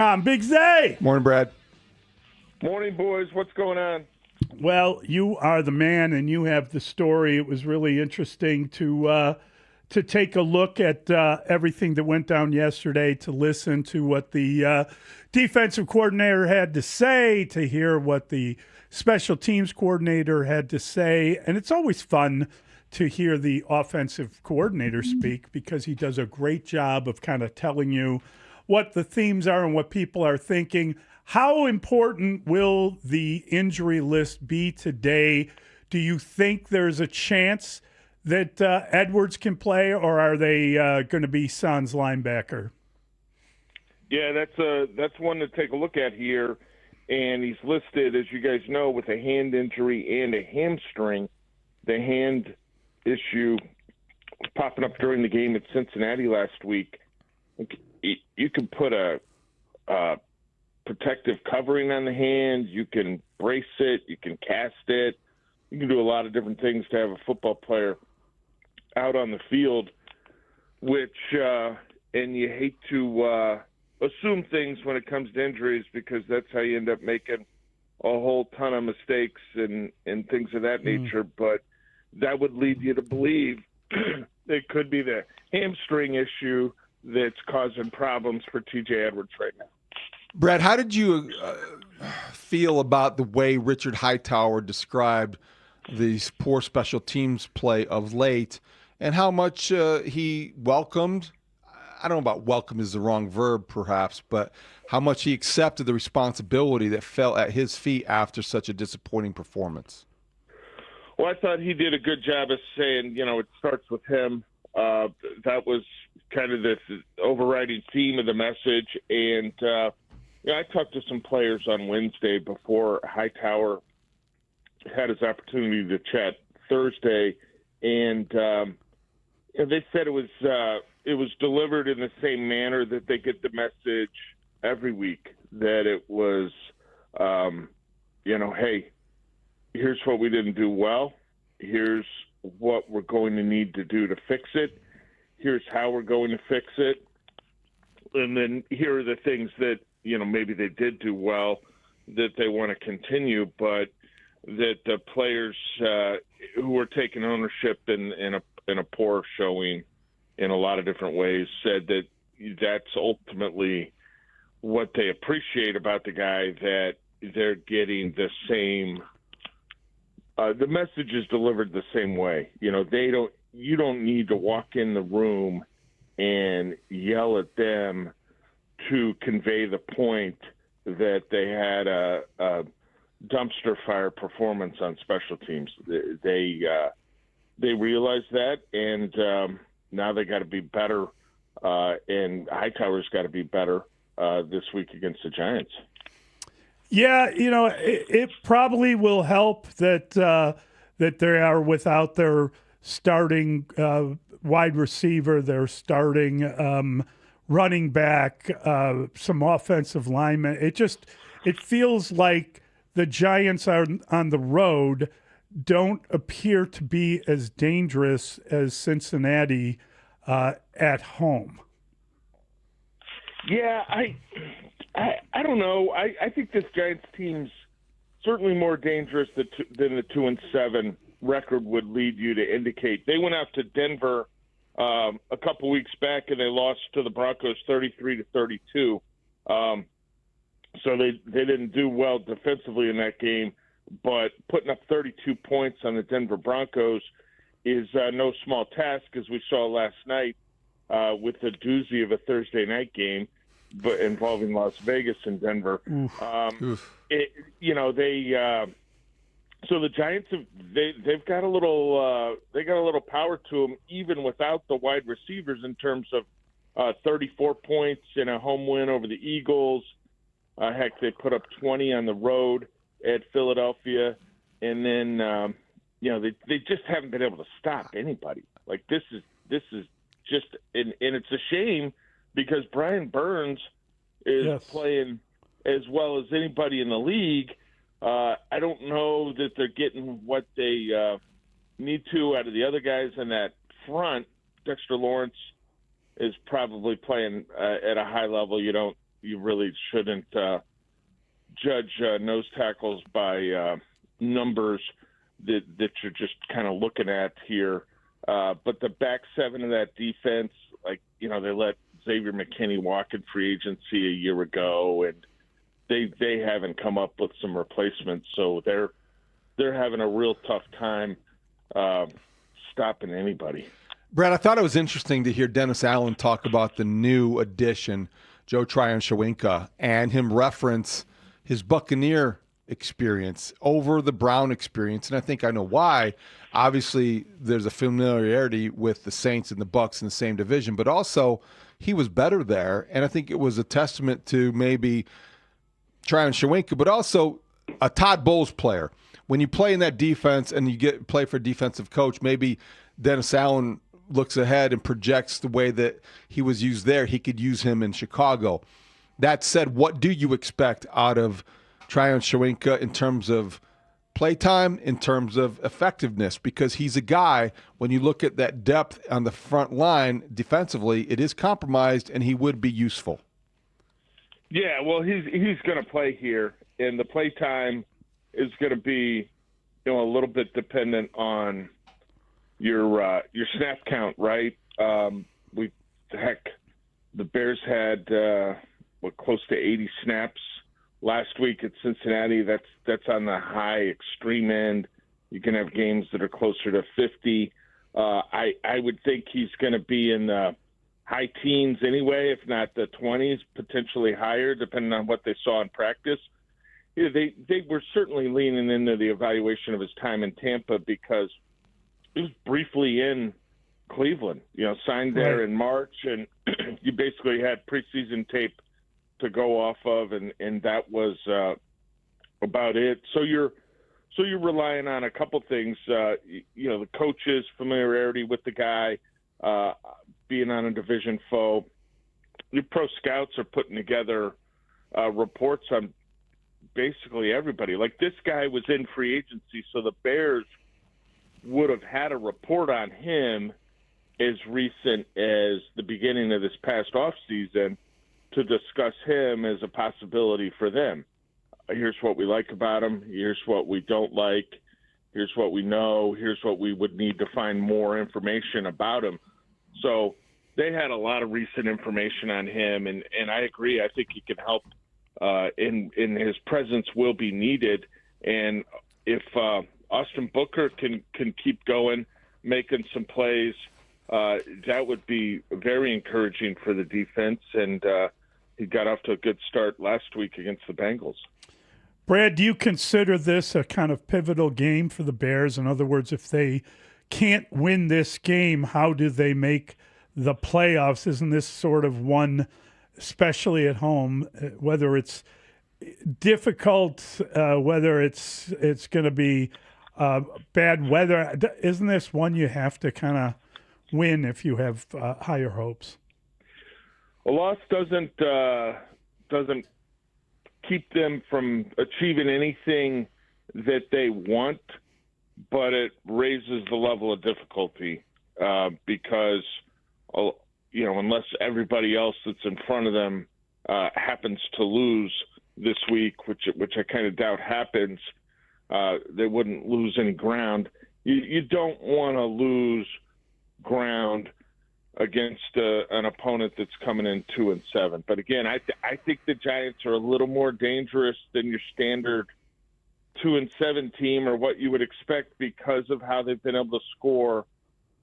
I'm Big Zay. Morning, Brad. Morning, boys. What's going on? Well, you are the man, and you have the story. It was really interesting to take a look at everything that went down yesterday, to listen to what the defensive coordinator had to say, to hear what the special teams coordinator had to say. And it's always fun to hear the offensive coordinator speak because he does a great job of kind of telling you what the themes are and what people are thinking. How important will the injury list be today? Do you think there's a chance that Edwards can play, or are they going to be Sans linebacker? Yeah, that's one to take a look at here. And he's listed, as you guys know, with a hand injury and a hamstring. The hand issue popping up during the game at Cincinnati last week. You can put a protective covering on the hand. You can brace it. You can cast it. You can do a lot of different things to have a football player out on the field, which and you hate to assume things when it comes to injuries because that's how you end up making a whole ton of mistakes and things of that nature. But that would lead you to believe it could be the hamstring issue that's causing problems for TJ Edwards right now. Brad, how did you feel about the way Richard Hightower described these poor special teams play of late, and how much he welcomed? I don't know about welcome is the wrong verb, perhaps, but how much he accepted the responsibility that fell at his feet after such a disappointing performance. Well, I thought he did a good job of saying, it starts with him. That was kind of the overriding theme of the message. And, I talked to some players on Wednesday before Hightower had his opportunity to chat Thursday. And they said it was delivered in the same manner that they get the message every week, that it was, hey, here's what we didn't do well. Here's what we're going to need to do to fix it. Here's how we're going to fix it. And then here are the things that, maybe they did do well that they want to continue, but that the players who were taking ownership in a poor showing in a lot of different ways said that that's ultimately what they appreciate about the guy, that they're getting the same the message is delivered the same way. You don't need to walk in the room and yell at them to convey the point that they had a dumpster fire performance on special teams. They realize that, and now they got to be better. And Hightower's got to be better this week against the Giants. Yeah, it probably will help that that they are without their starting wide receiver, their starting running back, some offensive linemen. It feels like the Giants on the road don't appear to be as dangerous as Cincinnati at home. Yeah, I don't know. I think this Giants team's certainly more dangerous than the 2-7 record would lead you to indicate. They went out to Denver a couple weeks back and they lost to the Broncos 33-32. So they didn't do well defensively in that game, but putting up 32 points on the Denver Broncos is no small task, as we saw last night with the doozy of a Thursday night game, but involving Las Vegas and Denver. So the Giants they've got a little power to them, even without the wide receivers, in terms of 34 points in a home win over the Eagles. Heck, they put up 20 on the road at Philadelphia, and then they just haven't been able to stop anybody. Like this is just and it's a shame because Brian Burns is playing as well as anybody in the league. I don't know that they're getting what they need to out of the other guys in that front. Dexter Lawrence is probably playing at a high level. You don't you really shouldn't judge nose tackles by numbers that you're just kind of looking at here. But the back seven of that defense, like, they let Xavier McKinney walk in free agency a year ago, and they haven't come up with some replacements, so they're having a real tough time stopping anybody. Brad, I thought it was interesting to hear Dennis Allen talk about the new addition, Joe Tryon-Shoyinka, and him reference his Buccaneer experience over the Brown experience, and I think I know why. Obviously, there's a familiarity with the Saints and the Bucs in the same division, but also he was better there, and I think it was a testament to maybe Tryon-Shoyinka, but also a Todd Bowles player. When you play in that defense and you play for a defensive coach, maybe Dennis Allen looks ahead and projects the way that he was used there. He could use him in Chicago. That said, what do you expect out of Tryon-Shoyinka in terms of playtime, in terms of effectiveness? Because he's a guy, when you look at that depth on the front line defensively, it is compromised, and he would be useful. Yeah, well, he's going to play here, and the playtime is going to be, a little bit dependent on your snap count, right? The Bears had close to 80 snaps last week at Cincinnati. That's on the high extreme end. You can have games that are closer to 50. I would think he's going to be in the high teens anyway, if not the 20s, potentially higher, depending on what they saw in practice. They were certainly leaning into the evaluation of his time in Tampa because he was briefly in Cleveland, signed there in March, and you basically had preseason tape to go off of, and that was about it. So you're relying on a couple things, the coach's familiarity with the guy, being on a division foe. Your pro scouts are putting together reports on basically everybody. Like, this guy was in free agency, so the Bears would have had a report on him as recent as the beginning of this past offseason to discuss him as a possibility for them. Here's what we like about him. Here's what we don't like. Here's what we know. Here's what we would need to find more information about him. So they had a lot of recent information on him, and I agree. I think he can help, in his presence will be needed. And if Austin Booker can keep going, making some plays, that would be very encouraging for the defense. And he got off to a good start last week against the Bengals. Brad, do you consider this a kind of pivotal game for the Bears? In other words, if they can't win this game, how do they make the playoffs? Isn't this sort of one, especially at home, whether it's difficult, whether it's going to be bad weather, isn't this one you have to kind of win if you have higher hopes? A loss doesn't keep them from achieving anything that they want, but it raises the level of difficulty because, unless everybody else that's in front of them happens to lose this week, which I kind of doubt happens, they wouldn't lose any ground. You don't want to lose ground against an opponent that's coming in 2-7. But again, I think the Giants are a little more dangerous than your standard 2-7 team, or what you would expect, because of how they've been able to score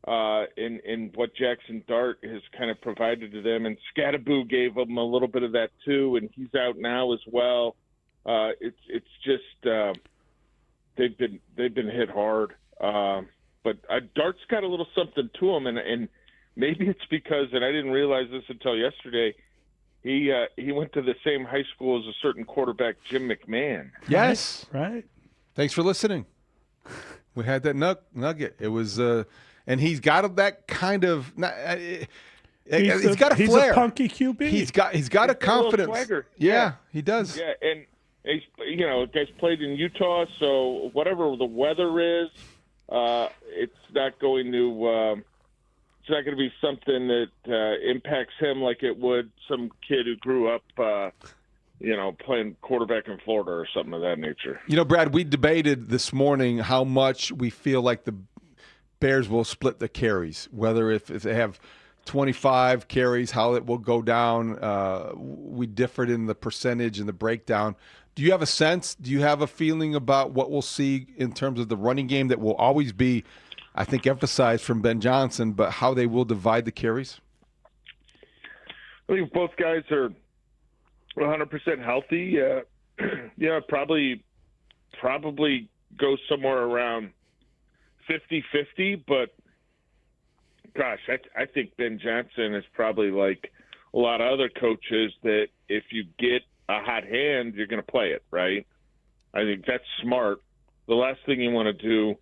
in what Jackson Dart has kind of provided to them. And Scattaboo gave them a little bit of that too, and he's out now as well. It's just they've been hit hard. But Dart's got a little something to him, and maybe it's because, and I didn't realize this until yesterday, he went to the same high school as a certain quarterback, Jim McMahon. Yes. Right. Thanks for listening. We had that nugget. It was, and he's got that kind of. He's got a flair. He's a punky QB. He's got a confidence. Swagger. Yeah, he does. Yeah, and he's guys played in Utah, so whatever the weather is, it's not going to not going to be something that impacts him like it would some kid who grew up, playing quarterback in Florida or something of that nature. Brad, we debated this morning how much we feel like the Bears will split the carries, whether if they have 25 carries, how it will go down. We differed in the percentage and the breakdown. Do you have a sense? Do you have a feeling about what we'll see in terms of the running game that will always be, I think, emphasized from Ben Johnson, but how they will divide the carries? I think if both guys are 100% healthy, probably go somewhere around 50-50, but gosh, I think Ben Johnson is probably like a lot of other coaches that if you get a hot hand, you're going to play it, right? I think that's smart. The last thing you want to do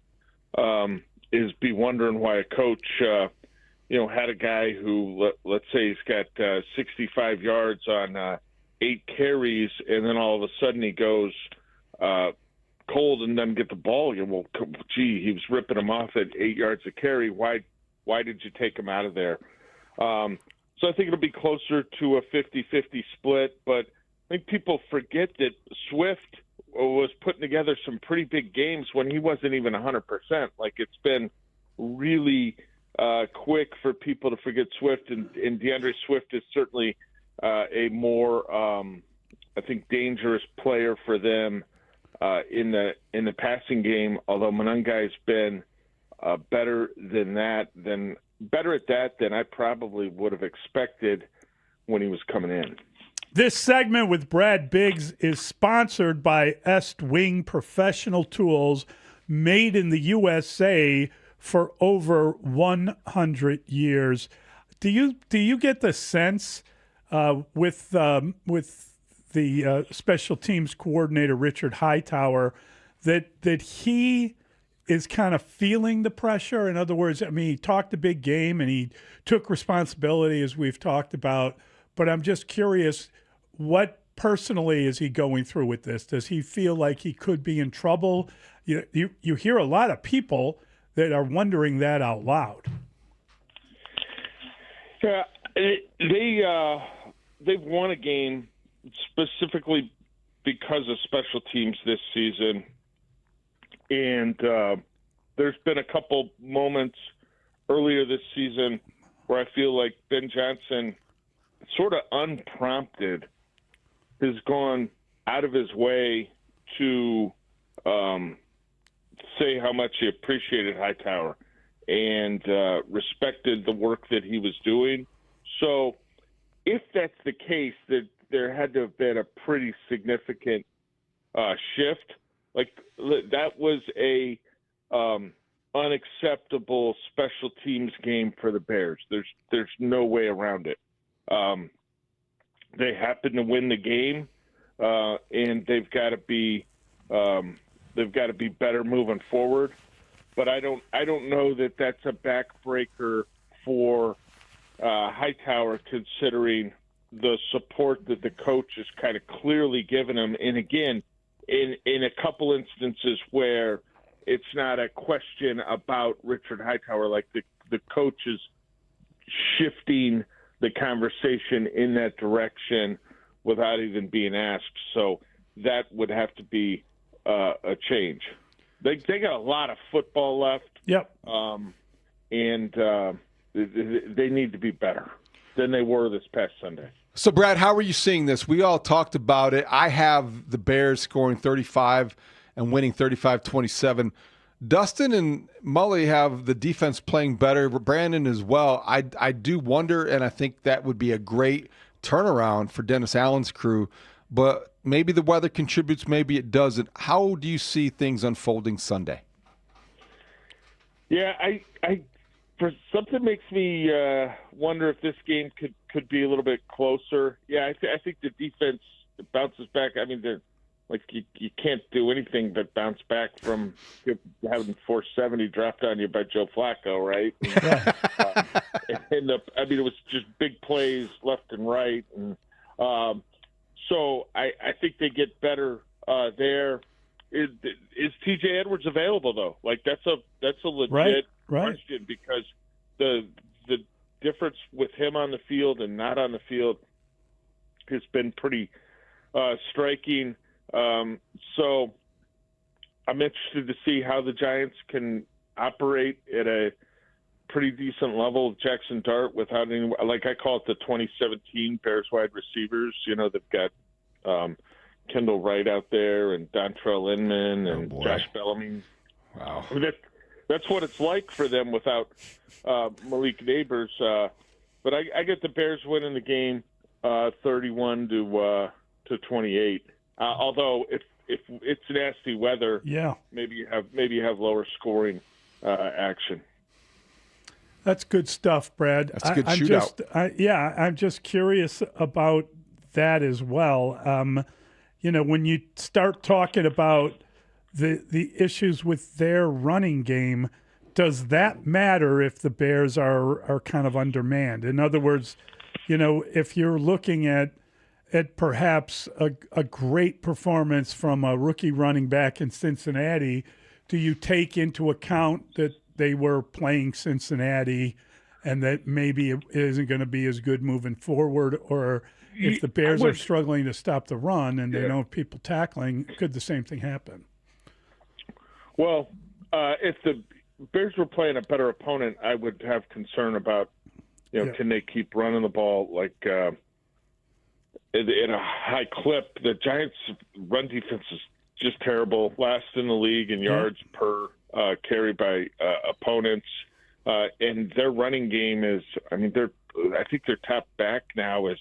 is be wondering why a coach, had a guy who, let's say he's got 65 yards on 8 carries, and then all of a sudden he goes cold and doesn't get the ball. He was ripping him off at 8 yards a carry. Why did you take him out of there? So I think it'll be closer to a 50-50 split, but I think people forget that Swift was putting together some pretty big games when he wasn't even 100%. Like, it's been really quick for people to forget Swift, and DeAndre Swift is certainly a more, I think, dangerous player for them in the passing game, although Monangai's been better at that than I probably would have expected when he was coming in. This segment with Brad Biggs is sponsored by Est Wing Professional Tools, made in the USA for over 100 years. Do you get the sense with the special teams coordinator Richard Hightower that he is kind of feeling the pressure? In other words, I mean, he talked a big game and he took responsibility, as we've talked about, but I'm just curious, what personally is he going through with this? Does he feel like he could be in trouble? You hear a lot of people that are wondering that out loud. Yeah, they've won a game specifically because of special teams this season, and there's been a couple moments earlier this season where I feel like Ben Johnson, sort of unprompted, has gone out of his way to say how much he appreciated Hightower and respected the work that he was doing. So if that's the case, that there had to have been a pretty significant shift. Like, that was a unacceptable special teams game for the Bears. There's no way around it. They happen to win the game, and they've got to be better moving forward. But I don't know that that's a backbreaker for Hightower, considering the support that the coach has kind of clearly given him. And again, in a couple instances where it's not a question about Richard Hightower, like the coach is shifting the conversation in that direction without even being asked. So that would have to be a change. They got a lot of football left. Yep. And they need to be better than they were this past Sunday. So, Brad, how are you seeing this? We all talked about it. I have the Bears scoring 35 and winning 35-27. Dustin and Mully have the defense playing better. Brandon as well. I do wonder, and I think that would be a great turnaround for Dennis Allen's crew. But maybe the weather contributes, maybe it doesn't. How do you see things unfolding Sunday? Yeah, I for something makes me wonder if this game could be a little bit closer. Yeah, I think the defense bounces back. I mean, you can't do anything but bounce back from having 470 dropped on you by Joe Flacco, right? And it was just big plays left and right, and so I think they get better there. Is T.J. Edwards available though? Like, that's a legit question, because the the difference with him on the field and not on the field has been pretty striking. So I'm interested to see how the Giants can operate at a pretty decent level of Jackson Dart without any, like I call it the 2017 Bears wide receivers. You know, they've got Kendall Wright out there and Dontrell Inman and Josh Bellamy. Wow. I mean, that's what it's like for them without Malik Neighbors. But I get the Bears winning the game 31 to 28. Although if it's nasty weather, maybe you have lower scoring action. That's good stuff, Brad. That's a good shootout. I'm just curious about that as well. When you start talking about the issues with their running game, does that matter if the Bears are kind of undermanned? In other words, if you're looking at perhaps a great performance from a rookie running back in Cincinnati, do you take into account that they were playing Cincinnati and that maybe it isn't going to be as good moving forward? Or if the Bears are struggling to stop the run and they don't have people tackling, could the same thing happen? Well, if the Bears were playing a better opponent, I would have concern about, can they keep running the ball like at a high clip? The Giants' run defense is just terrible, last in the league in yards per carry by opponents, and their running game is. I think their top back now is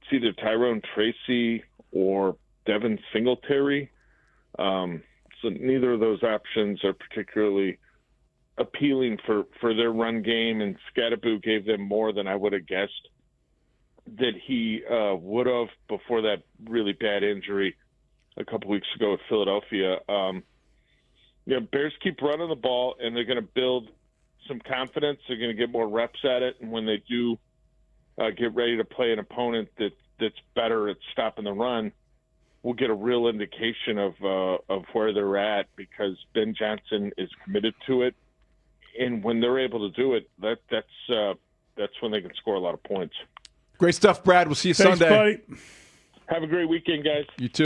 it's either Tyrone Tracy or Devin Singletary. So neither of those options are particularly appealing for their run game, and Scatterboo gave them more than I would have guessed that he would have before that really bad injury a couple weeks ago at Philadelphia. Bears keep running the ball, and they're going to build some confidence. They're going to get more reps at it, and when they do get ready to play an opponent that's better at stopping the run, we'll get a real indication of where they're at, because Ben Johnson is committed to it, and when they're able to do it, that's when they can score a lot of points. Great stuff, Brad. We'll see you Thanks, Sunday. Buddy. Have a great weekend, guys. You too.